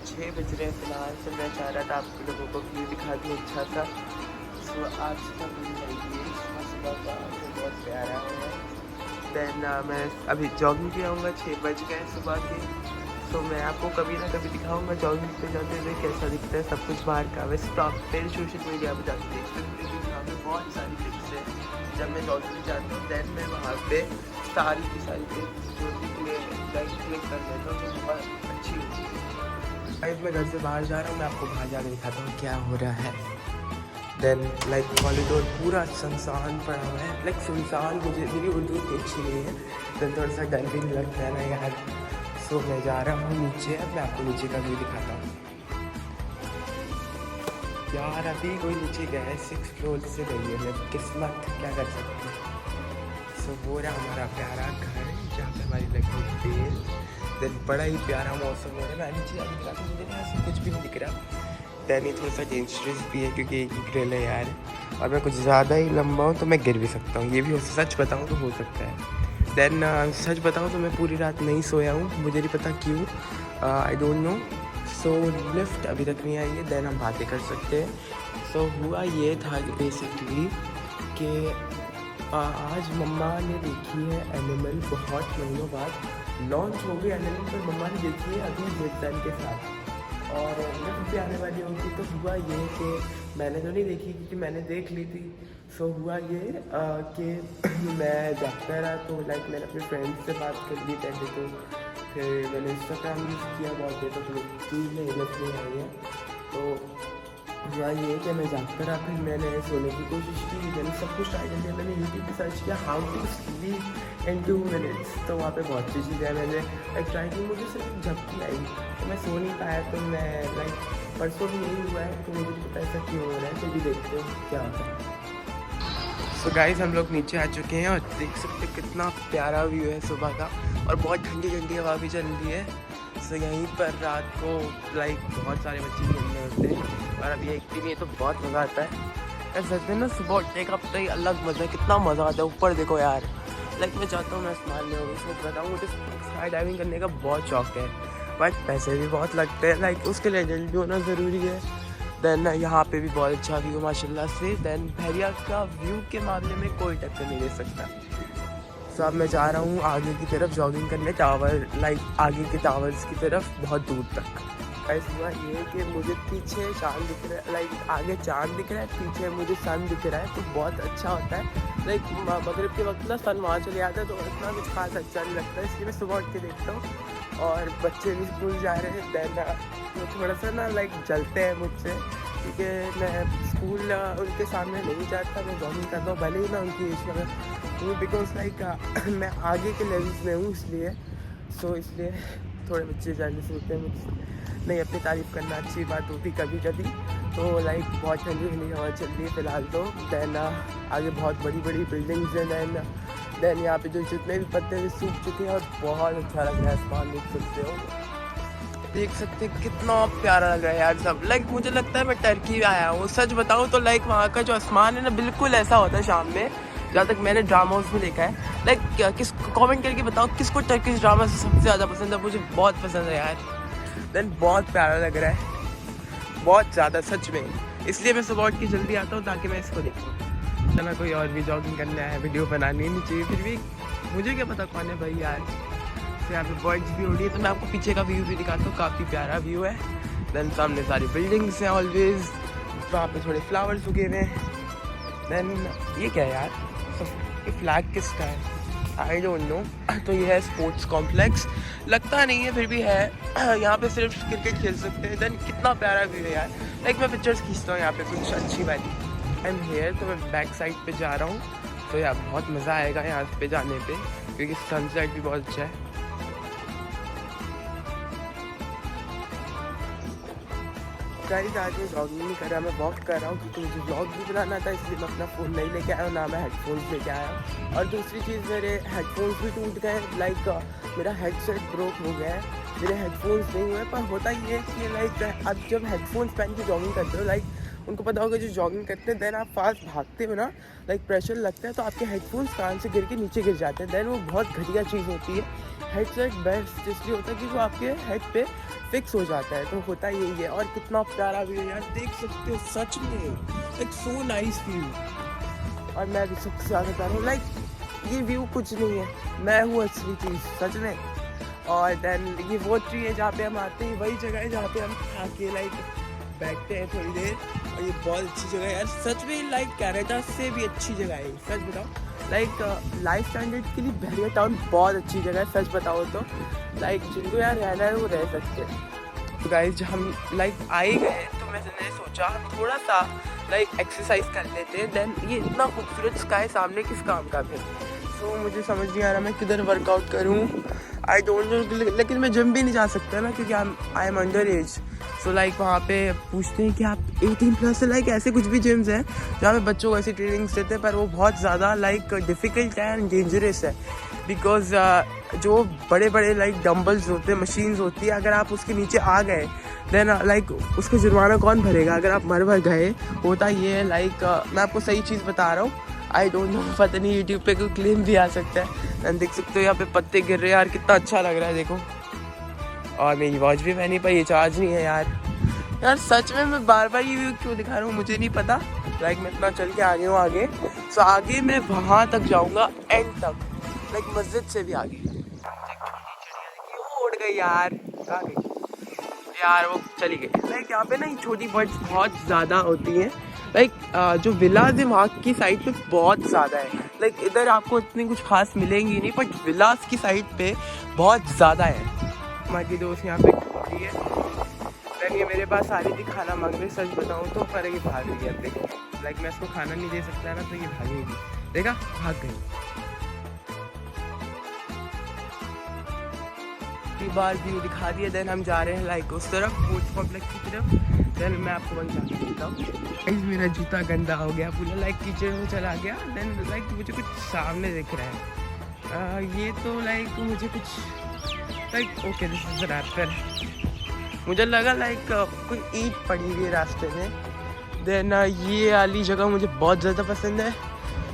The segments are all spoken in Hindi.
6 बज रहे हैं फिलहाल। तो मैं चाह रहा था आप लोगों को व्यू दिखा दूँ अच्छा सा। सो आज का व्यू है ये सुबह का, तो बहुत प्यारा है। देन मैं अभी जॉगिंग पे आऊँगा, 6 बज गए सुबह के। सो मैं आपको कभी ना कभी दिखाऊंगा जॉगिंग पे जाते हुए कैसा दिखता है सब कुछ बाहर का। वैसे तो आप मेरे सोशल मीडिया पर जाके देख सकते हैं क्योंकि वहाँ पे बहुत सारी पिक्स है। जब मैं जॉगिंग पे जाता हूँ देन मैं वहाँ पे सारी की सारी पिक्स जो क्लिक कर लेता हूँ, जो बहुत अच्छी होती है। गाइस मैं घर से बाहर जा रहा हूँ, मैं आपको बाहर जाकर दिखाता हूँ क्या हो रहा है। देन लाइक कॉरिडोर पूरा सुनसान पड़ा हुआ है, लाइक सुनसान। मुझे मेरी उर्दू इतनी अच्छी नहीं है, देन थोड़ा सा डर भी लगता है ना यार। सो मैं जा रहा हूँ नीचे, अब मैं आपको नीचे का व्यू दिखाता हूँ। यार अभी कोई नीचे गया है, 6 फ्लोर से गई है, मैं किस्मत क्या कर सकते हैं। सो वो रहा हमारा प्यारा घर जहाँ पे हमारी लगी बेल। देन बड़ा ही प्यारा मौसम हो रहा है। मैं नीचे अभी तक मुझे यहाँ से कुछ भी नहीं दिख रहा। देन ये थोड़ा सा डेंजरस भी है क्योंकि एक ही ग्रिल है यार, और मैं कुछ ज़्यादा ही लंबा हूँ तो मैं गिर भी सकता हूँ। ये भी सच बताऊँ तो हो सकता है। देन सच बताऊँ तो मैं पूरी रात नहीं सोया हूँ, मुझे नहीं पता क्यों, I don't know. So lift अभी तक नहीं आई है, देन हम बातें कर सकते हैं। सो हुआ ये था कि बेसिकली कि आज मम्मा ने देखी है एनिमल, बहुत महीनों बाद लॉन्च हो गई एनिमल, पर मम्मा ने देखी है अभी जिद्दन के साथ, और लिफ्ट भी आने वाली होगी। तो हुआ ये कि मैंने तो नहीं देखी क्योंकि मैंने देख ली थी। सो हुआ ये कि मैं जागता रहा, तो लाइक मैंने अपने फ्रेंड्स से बात कर ली पहले, तो फिर मैंने इंस्टाग्राम यूज़ किया बहुत देर तक, प्लीज़ में लिफ्ट नहीं आई है। तो हुआ ये कि मैं जागता रहा, फिर मैंने सोने की कोशिश की, मैंने सब कुछ ट्राई कर लिया। मैंने यूट्यूब पे सर्च किया how to sleep in 2 minutes, तो वहाँ पे बहुत सी चीज़ें मैंने लाइक ट्राई की, मुझे सिर्फ झपकी आई तो मैं सो नहीं पाया। तो मैं लाइक परसों भी यही हुआ है, तो मुझे नहीं पता ऐसा क्यों हो रहा है, फिर भी देखते हैं क्या होता है। सो गाइस हम लोग नीचे आ चुके हैं और देख सकते हैं कितना प्यारा व्यू है सुबह का, और बहुत ठंडी ठंडी हवा भी चल रही है। सो यहीं पर रात को लाइक बहुत सारे बच्चे खेलने होते हैं, और अभी एक भी नहीं है तो बहुत मज़ा आता है यार। सच में ना सुबह उठने का पता ही अलग मज़ा है, कितना मज़ा आता है। ऊपर देखो यार, लाइक मैं चाहता हूँ मैं आसमान में हूँ। सच बताऊँ मुझे स्काई डाइविंग करने का बहुत शौक है, बट पैसे भी बहुत लगते हैं, लाइक उसके लिए एजेंट भी होना ज़रूरी है। देन यहाँ पे भी बहुत अच्छा व्यू माशाल्लाह से। देन बहरिया का व्यू के मामले में कोई टक्कर नहीं दे सकता। सो अब मैं जा रहा हूँ आगे की तरफ जॉगिंग करने, टावर लाइक आगे के टावर्स की तरफ बहुत दूर तक। ऐसा हुआ ये कि मुझे पीछे चांद दिख रहा है, लाइक आगे चांद दिख रहा है, पीछे मुझे सन दिख रहा है, तो बहुत अच्छा होता है। लाइक मगरिब के वक्त ना सन वहाँ चले आता है तो इतना कुछ खास अच्छा नहीं लगता है, इसलिए मैं सुबह उठ के देखता हूँ। और बच्चे भी स्कूल जा रहे हैं, देन तो थोड़ा सा ना लाइक जलते हैं मुझसे क्योंकि मैं स्कूल उनके सामने नहीं जाता, मैं जॉगिंग करता हूँ भले ही मैं उनकी एज में हूँ, बिकॉज लाइक मैं आगे के लेवल्स में हूँ इसलिए। सो इसलिए थोड़े बच्चे जाने से होते हैं मुझसे। नहीं, अपनी तारीफ़ करना अच्छी बात होती कभी कभी। तो लाइक बहुत ठंडी ठंडी हवा चल रही है फ़िलहाल तो। देन आगे बहुत बड़ी बड़ी बिल्डिंग्स हैं। देन यहाँ पे जो जितने भी पत्ते भी सूख चुके हैं, और बहुत अच्छा लग रहा है आसमान देख सकते हैं कितना प्यारा लग रहा है यार सब। लाइक मुझे लगता है मैं टर्की आया हूँ, सच बताऊँ तो। लाइक वहाँ का जो आसमान है ना बिल्कुल ऐसा होता है शाम में, जहाँ तक मैंने ड्रामास में देखा है। लाइक किस कमेंट करके बताओ किसको टर्किश ड्रामा सबसे ज़्यादा पसंद है, मुझे बहुत पसंद है यार। देन बहुत प्यारा लग रहा है, बहुत ज़्यादा सच में, इसलिए मैं सुबह उठ के जल्दी आता हूँ ताकि मैं इसको देखूँ। ना कोई और भी जॉगिंग करना है, वीडियो बनानी नहीं चाहिए, फिर भी मुझे क्या पता कौन है भाई यार। तो यहाँ पे बर्ड्स भी हो रही है, तो मैं आपको पीछे का व्यू भी दिखाता हूँ, काफ़ी प्यारा व्यू है। देन सामने सारी बिल्डिंग्स हैं ऑलवेज, वहाँ पे थोड़े फ्लावर्स उगे हुए हैं। देन ये क्या है यार, ये फ्लैग किसका है आई डोंट नो। तो ये है स्पोर्ट्स कॉम्प्लेक्स, लगता नहीं है फिर भी है। यहाँ पे सिर्फ क्रिकेट खेल सकते हैं। देन कितना प्यारा व्यू है यार, लाइक मैं पिक्चर्स खींचता हूँ यहाँ पे कुछ अच्छी वाली। आई एम हेयर, तो मैं बैक साइड पे जा रहा हूँ, तो यार बहुत मज़ा आएगा यहाँ पे जाने पे क्योंकि सनसेट भी बहुत अच्छा है। गाइस आज मैं जॉगिंग नहीं कर रहा, मैं वॉक कर रहा हूँ क्योंकि मुझे व्लॉग भी बनाना था, इसलिए मैं अपना फ़ोन नहीं लेके आया हूँ, ना मैं हेडफोन्स लेके आया हूँ। और दूसरी चीज़, मेरे हेडफोन्स भी टूट गए, लाइक मेरा हेडसेट ब्रोक हो गया है, मेरे हेडफोन्स नहीं हुए। पर होता ये है कि लाइक अब जब हेडफोन्स पहन के जॉगिंग करते हो, लाइक उनको पता होगा जो जॉगिंग करते हैं, देन आप फास्ट भागते हो ना, लाइक प्रेशर लगता है तो आपके हेडफोन्स कान से गिर के नीचे गिर जाते हैं, देन वो बहुत घटिया चीज़ होती है। हेडसेट बेस्ट इसलिए होता है कि वो आपके हेड पे फिक्स हो जाता है, तो होता यही है। और कितना प्यारा व्यू यार, देख सकते हो सच में, लाइक सो नाइस व्यू। और मैं भी सबसे ज़्यादा प्यारा हूँ, लाइक ये व्यू कुछ नहीं है, मैं हूँ असली चीज़ सच में। और देन ये वो ट्री है जहाँ पे हम आते हैं, वही जगह है जहाँ पे हम आके लाइक बैठते हैं थोड़ी देर। और ये बहुत अच्छी जगह है यार सच में, लाइक कनाडा से भी अच्छी जगह है सच बताओ। लाइक लाइफ स्टैंडर्ड के लिए बहरिया टाउन बहुत अच्छी जगह है सच बताओ तो। लाइक जिनको यार रहना है वो रह सकते हैं। तो गाइस जब हम लाइक आए गए तो मैंने सोचा हम थोड़ा सा लाइक एक्सरसाइज कर लेते हैं, देन ये इतना खूबसूरत स्काई सामने किस काम का फिर। तो मुझे समझ नहीं आ रहा मैं किधर वर्कआउट करूँ, आई डोंट नो। लेकिन मैं जिम भी नहीं जा सकता ना क्योंकि I am under as. So like वहाँ पे पूछते हैं कि आप 18+ है, लाइक ऐसे कुछ भी जिम्स हैं जहाँ पे बच्चों को ऐसी ट्रेनिंग्स देते हैं, पर वो बहुत ज़्यादा लाइक डिफ़िकल्ट है एंड डेंजरस है। बिकॉज जो बड़े बड़े लाइक डम्बल्स होते हैं, मशीन्स होती है, अगर आप उसके नीचे आ गए देन लाइक उसको जुर्माना कौन भरेगा अगर आप मर गए। होता ये है लाइक मैं आपको सही चीज़ बता रहा हूँ, आई डोंट नो, पता नहीं यूट्यूब पे कोई क्लेम भी आ सकता है। देख सकते हो यहाँ पे पत्ते गिर रहे हैं यार, कितना अच्छा लग रहा है देखो। और मेरी वॉच भी पहनी पर ये चार्ज नहीं है यार सच में मैं बार बार ये व्यू क्यों दिखा रहा हूँ मुझे नहीं पता। लाइक मैं इतना चल के आ गया हूँ आगे, सो आगे मैं वहाँ तक जाऊँगा एंड तक, लाइक मस्जिद से भी आगे। उड़ गई यार, कहाँ गई यार, वो चली गई। लाइक यहाँ पे ना छोटी बर्ड्स बहुत ज़्यादा होती हैं, लाइक जो विलाज है वहाँ की साइड पे बहुत ज़्यादा है। लाइक इधर आपको इतनी कुछ खास मिलेंगी नहीं, बट विलाज की साइड पे बहुत ज़्यादा है। हमारी दोस्त यहाँ पे खड़ी है, देन ये मेरे पास आ रही थी खाना मांग रही, सच बताऊँ तो, पर ये भाग रही है। अब देखो लाइक मैं इसको खाना नहीं दे सकता ना, तो ये भागेगी, देखा भाग गई। बार व्यू दिखा दिया, देन हम जा रहे हैं लाइक उस तरफ स्पोर्ट्स कॉम्प्लेक्स की तरफ। देन मैं आपको वहीं जाके देता हूँ। मेरा जूता गंदा हो गया पूरा, लाइक कीचड़ में चला गया। देन लाइक मुझे कुछ सामने दिख रहा है, ये तो लाइक मुझे कुछ like okay this is rapper. मुझे लगा लाइक कोई ईंट पड़ी हुई है रास्ते में। देन ये वाली जगह मुझे बहुत ज़्यादा पसंद है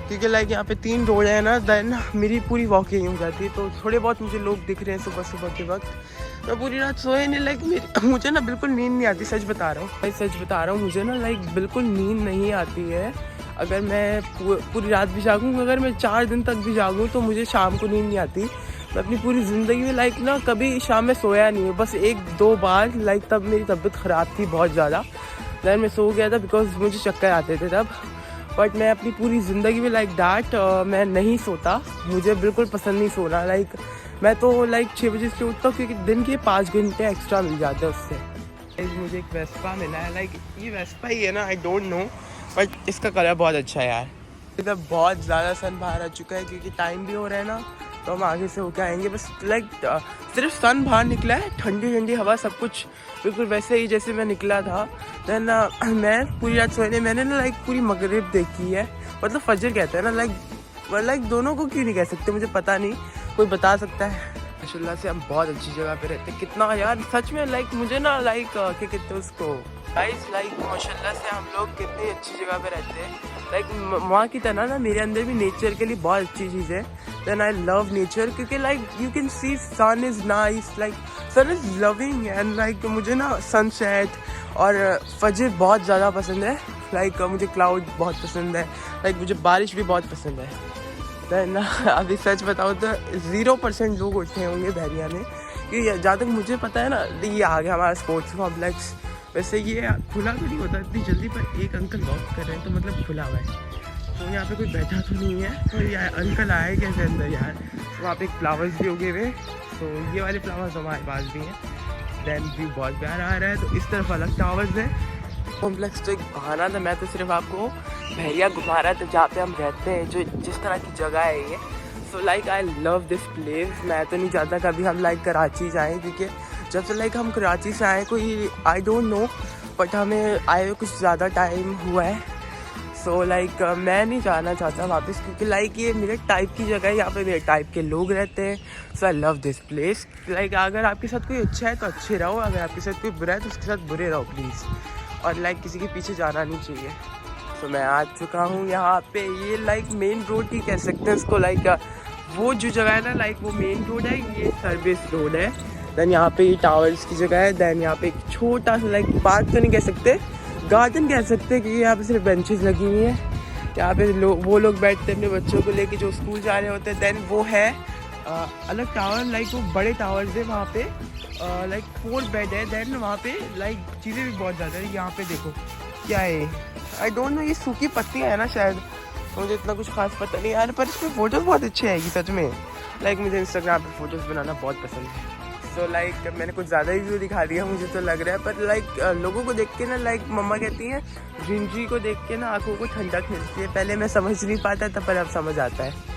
क्योंकि लाइक यहाँ पे 3 रोड है ना, देन मेरी पूरी वॉक यहीं हो जाती है। तो थोड़े बहुत मुझे लोग दिख रहे हैं सुबह सुबह के वक्त। मैं पूरी रात सोए नहीं, लाइक मुझे ना बिल्कुल नींद नहीं आती, सच बता रहा हूँ भाई, सच बता रहा हूँ। मुझे ना लाइक बिल्कुल नींद नहीं आती है अगर मैं पूरी रात भी जागूँ। अगर मैं 4 दिन तक भी जागूँ तो मुझे शाम को नींद नहीं आती। मैं अपनी पूरी ज़िंदगी में लाइक ना कभी शाम में सोया नहीं है, बस 1-2 बार, लाइक तब मेरी तबीयत ख़राब थी बहुत ज़्यादा, देन मैं सो गया था बिकॉज मुझे चक्कर आते थे तब। बट मैं अपनी पूरी ज़िंदगी में लाइक दैट मैं नहीं सोता, मुझे बिल्कुल पसंद नहीं सोना। लाइक मैं तो लाइक 6 बजे से उठता हूँ क्योंकि दिन के 5 घंटे एक्स्ट्रा मिल जाते हैं उससे। मुझे एक वेस्पा मिला है, लाइक ये वेस्पा ही है ना, आई डोंट नो, बट इसका कलर बहुत अच्छा है यार। इधर बहुत ज़्यादा सन बाहर आ चुका है क्योंकि टाइम भी हो रहा है ना, तो हम आगे से होके आएंगे। बस लाइक सिर्फ सन बाहर निकला है, ठंडी ठंडी हवा, सब कुछ बिल्कुल वैसे ही जैसे मैं निकला था। देन मैं पूरी रात सोने, मैंने ना लाइक पूरी मगरिब देखी है, मतलब फजर कहते हैं ना, लाइक दोनों को क्यों नहीं कह सकते मुझे पता नहीं, कोई बता सकता है। माशाल्लाह से हम बहुत अच्छी जगह पे रहते हैं, कितना यार सच में लाइक मुझे ना लाइक क्या कहते हैं उसको गाइस, लाइक माशाल्लाह से हम लोग कितनी अच्छी जगह पे रहते हैं। लाइक वहाँ की तरह ना मेरे अंदर भी नेचर के लिए बहुत अच्छी चीज़ है। देन आई लव नेचर क्योंकि like you can see sun is nice, like sun is loving and like मुझे ना सनसेट और फजर बहुत ज़्यादा पसंद है। लाइक मुझे क्लाउड बहुत पसंद है, लाइक मुझे बारिश भी बहुत पसंद है। देन अभी सच बताओ तो 0% लोग उठे होंगे बहरिया में, क्योंकि जहाँ तक मुझे पता है ना, ये आ गया हमारा स्पोर्ट्स कॉम्प्लेक्स। वैसे ये खुला तो नहीं होता इतनी जल्दी, पर एक अंकल वॉक कर रहे हैं तो मतलब खुला हुआ है, तो यहाँ पे कोई बैठा तो नहीं है। तो ये अंकल आए कैसे अंदर यार, वहाँ पे फ्लावर्स भी उगे हुए, तो ये वाले फ्लावर्स हमारे पास भी हैं। देन व्यू बहुत प्यारा आ रहा है, तो इस तरफ अलग टावर्स है। कॉम्प्लेक्स तो एक बहाना था, मैं तो सिर्फ आपको बहरिया घुमा रहा था जहाँ पे हम रहते हैं, जो जिस तरह की जगह है ये। So like I love this place. मैं तो नहीं चाहता कभी हम लाइक कराची जाएँ, क्योंकि जब से लाइक हम कराची से आए कोई आई डोंट नो, बट हमें आए हुए कुछ ज़्यादा टाइम हुआ है। सो लाइक मैं नहीं जाना चाहता वापस, क्योंकि लाइक ये मेरे टाइप की जगह है, यहाँ पे मेरे टाइप के लोग रहते हैं। So I love this place. Like अगर आपके साथ कोई अच्छा है तो अच्छे रहो, अगर आपके साथ कोई बुरा है तो उसके साथ बुरे रहो प्लीज़। और लाइक किसी के पीछे जाना नहीं चाहिए। तो मैं आ चुका हूँ यहाँ पे, ये लाइक मेन रोड ही कह सकते हैं इसको, लाइक वो जो जगह है ना लाइक वो मेन रोड है, ये सर्विस रोड है। देन यहाँ पे ये टावर्स की जगह है। देन यहाँ पे एक छोटा सा लाइक पार्क तो नहीं कह सकते, गार्डन कह सकते हैं, क्योंकि यहाँ पे सिर्फ बेंचेस लगी हुई हैं। यहाँ पे वो लोग बैठते हैं अपने बच्चों को लेके जो स्कूल जा रहे होते हैं। देन वो है अलग टावर, लाइक वो बड़े टावर्स है वहाँ पे, लाइक 4 बेड है। देन वहाँ पे लाइक चीज़ें भी बहुत ज़्यादा है। यहाँ पे देखो क्या है, आई डोंट नो, ये सूखी पत्तियाँ है ना शायद, मुझे इतना कुछ खास पता नहीं यार, पर इसमें फ़ोटोज़ बहुत अच्छे आएगी सच में। लाइक मुझे इंस्टाग्राम पे फ़ोटोज़ बनाना बहुत पसंद है। सो लाइक मैंने कुछ ज़्यादा ही व्यू दिखा दिया मुझे तो लग रहा है, पर लाइक लोगों को देख के ना, लाइक मम्मा कहती हैं ग्रीनरी को देख के ना आँखों को ठंडक मिलती है। पहले मैं समझ नहीं पाता था, पर अब समझ आता है।